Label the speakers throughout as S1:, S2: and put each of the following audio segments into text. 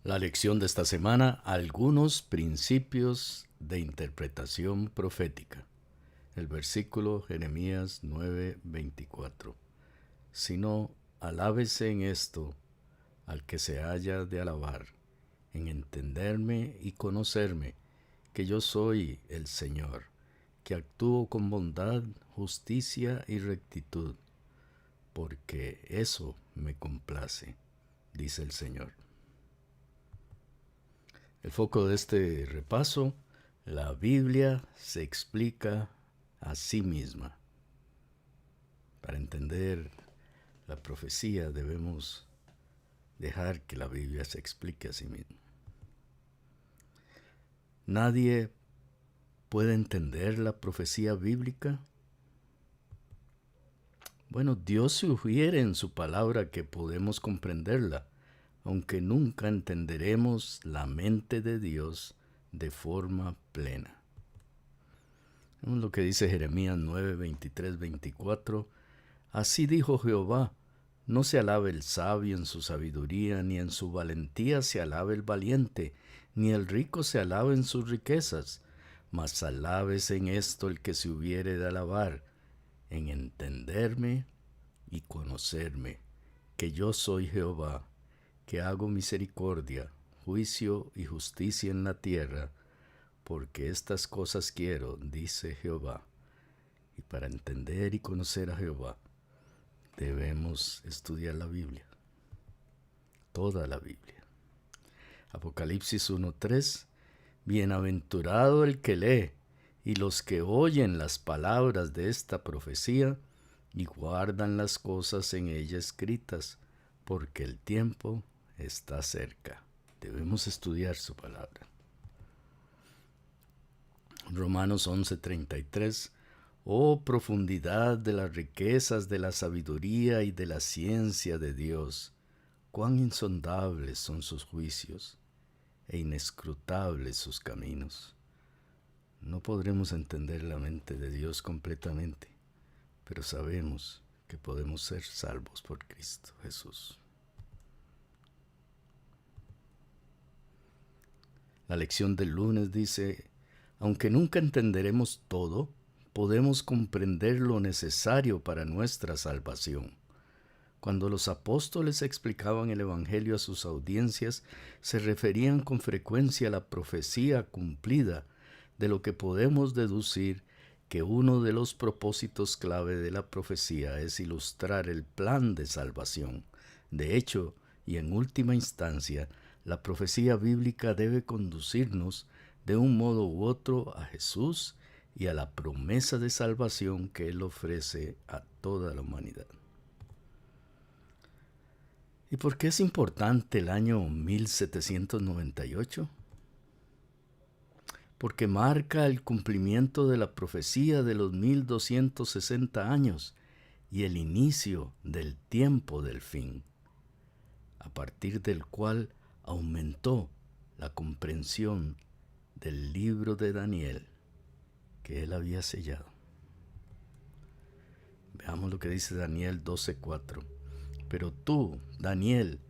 S1: La lección de esta semana, algunos principios de interpretación profética. El versículo Jeremías 9:24. Sino alábese en esto al que se haya de alabar, en entenderme y conocerme, que yo soy el Señor, que actúo con bondad, justicia y rectitud, porque eso me complace, dice el Señor. El foco de este repaso, la Biblia se explica a sí misma. Para entender la profecía debemos dejar que la Biblia se explique a sí misma. Nadie puede entender la profecía bíblica. Bueno, Dios sugiere en su palabra que podemos comprenderla, aunque nunca entenderemos la mente de Dios de forma plena. Vemos lo que dice Jeremías 9, 23, 24. Así dijo Jehová, no se alabe el sabio en su sabiduría, ni en su valentía se alabe el valiente, ni el rico se alabe en sus riquezas, mas alábese en esto el que se hubiere de alabar, en entenderme y conocerme, que yo soy Jehová, que hago misericordia, juicio y justicia en la tierra, porque estas cosas quiero, dice Jehová. Y para entender y conocer a Jehová, debemos estudiar la Biblia, toda la Biblia. Apocalipsis 1:3. Bienaventurado el que lee y los que oyen las palabras de esta profecía y guardan las cosas en ella escritas, porque el tiempo está cerca. Debemos estudiar su palabra. Romanos 11:33. Oh profundidad de las riquezas de la sabiduría y de la ciencia de Dios, cuán insondables son sus juicios e inescrutables sus caminos. No podremos entender la mente de Dios completamente, pero sabemos que podemos ser salvos por Cristo Jesús. La lección del lunes dice, aunque nunca entenderemos todo, podemos comprender lo necesario para nuestra salvación. Cuando los apóstoles explicaban el Evangelio a sus audiencias, se referían con frecuencia a la profecía cumplida, de lo que podemos deducir que uno de los propósitos clave de la profecía es ilustrar el plan de salvación. De hecho, y en última instancia, la profecía bíblica debe conducirnos de un modo u otro a Jesús y a la promesa de salvación que Él ofrece a toda la humanidad. ¿Y por qué es importante el año 1798? Porque marca el cumplimiento de la profecía de los 1260 años y el inicio del tiempo del fin, a partir del cual aumentó la comprensión del libro de Daniel que él había sellado. Veamos lo que dice Daniel 12:4. Pero tú, Daniel,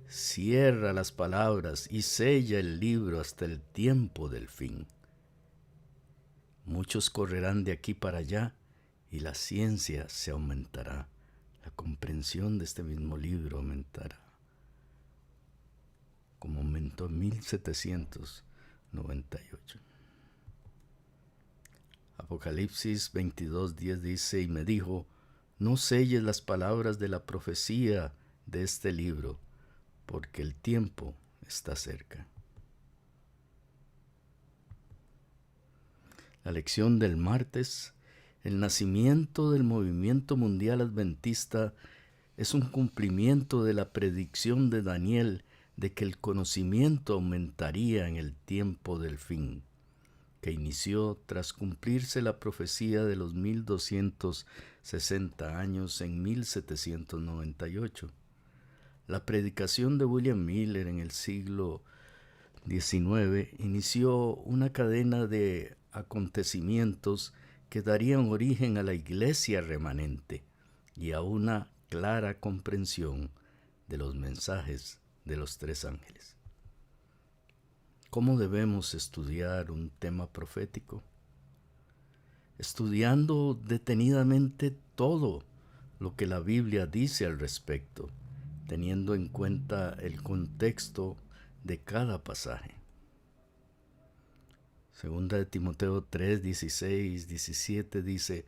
S1: cierra las palabras y sella el libro hasta el tiempo del fin. Muchos correrán de aquí para allá y la ciencia se aumentará. La comprensión de este mismo libro aumentará, como aumentó en 1798. Apocalipsis 22:10 dice, y me dijo, no selles las palabras de la profecía de este libro, porque el tiempo está cerca. La lección del martes, el nacimiento del movimiento mundial adventista es un cumplimiento de la predicción de Daniel de que el conocimiento aumentaría en el tiempo del fin, que inició tras cumplirse la profecía de los 1260 años en 1798. La predicación de William Miller en el siglo XIX inició una cadena de acontecimientos que darían origen a la iglesia remanente y a una clara comprensión de los mensajes de los tres ángeles. ¿Cómo debemos estudiar un tema profético? Estudiando detenidamente todo lo que la Biblia dice al respecto, teniendo en cuenta el contexto de cada pasaje. Segunda de Timoteo 3, 16, 17 dice: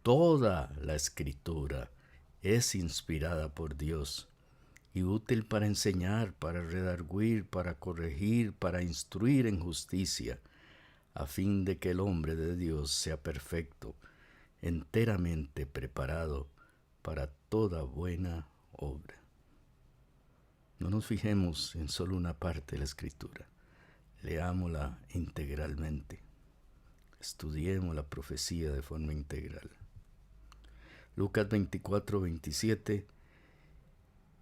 S1: toda la Escritura es inspirada por Dios y útil para enseñar, para redarguir, para corregir, para instruir en justicia, a fin de que el hombre de Dios sea perfecto, enteramente preparado para toda buena obra. No nos fijemos en solo una parte de la Escritura, leámosla integralmente, estudiemos la profecía de forma integral. Lucas 24, 27: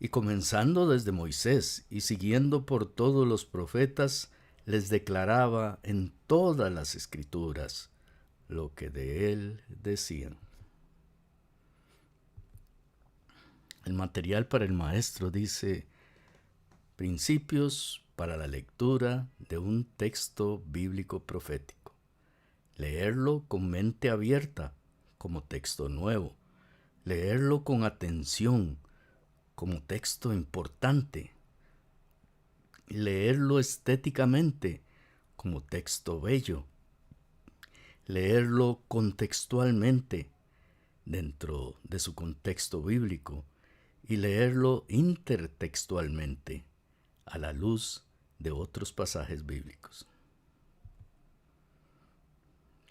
S1: y comenzando desde Moisés y siguiendo por todos los profetas, les declaraba en todas las Escrituras lo que de él decían. El material para el maestro dice: principios para la lectura de un texto bíblico profético. Leerlo con mente abierta como texto nuevo. Leerlo con atención como texto importante. Leerlo estéticamente como texto bello. Leerlo contextualmente dentro de su contexto bíblico y leerlo intertextualmente a la luz de otros pasajes bíblicos.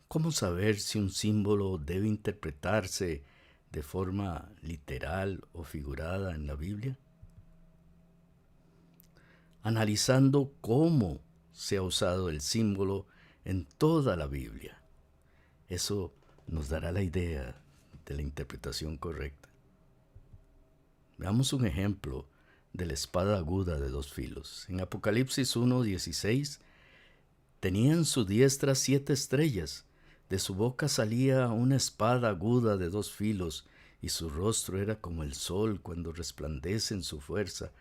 S1: ¿Cómo saber si un símbolo debe interpretarse de forma literal o figurada en la Biblia? Analizando cómo se ha usado el símbolo en toda la Biblia. Eso nos dará la idea de la interpretación correcta. Veamos un ejemplo de la espada aguda de 2 filos. En Apocalipsis 1:16, tenía en su diestra 7 estrellas, de su boca salía una espada aguda de 2 filos, y su rostro era como el sol cuando resplandece en su fuerza.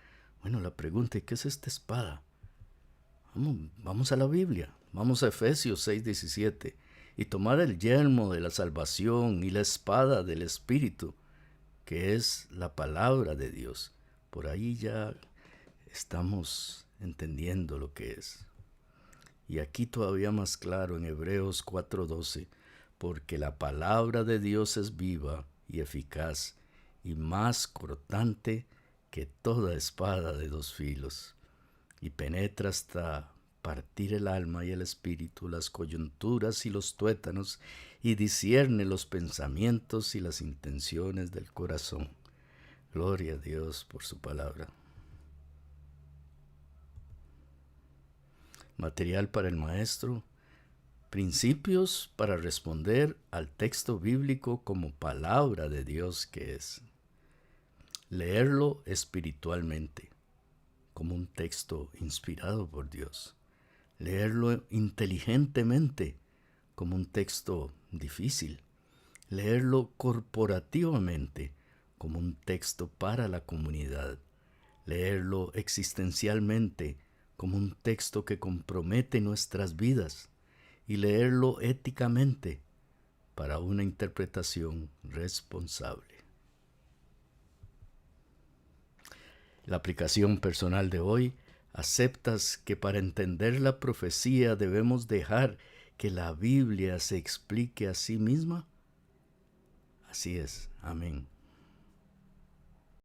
S1: Bueno, la pregunta es: ¿qué es esta espada? Vamos a la Biblia, vamos a Efesios 6:17, y tomar el yelmo de la salvación y la espada del Espíritu, que es la palabra de Dios. Por ahí ya estamos entendiendo lo que es. Y aquí todavía más claro en Hebreos 4:12, porque la palabra de Dios es viva y eficaz y más cortante que toda espada de 2 filos, y penetra hasta partir el alma y el espíritu, las coyunturas y los tuétanos, y discierne los pensamientos y las intenciones del corazón. Gloria a Dios por su palabra. Material para el maestro: principios para responder al texto bíblico como palabra de Dios que es. Leerlo espiritualmente, como un texto inspirado por Dios. Leerlo inteligentemente, como un texto difícil. Leerlo corporativamente, como un texto para la comunidad. Leerlo existencialmente, como un texto que compromete nuestras vidas. Y leerlo éticamente, para una interpretación responsable. La aplicación personal de hoy: ¿aceptas que para entender la profecía debemos dejar que la Biblia se explique a sí misma? Así es. Amén.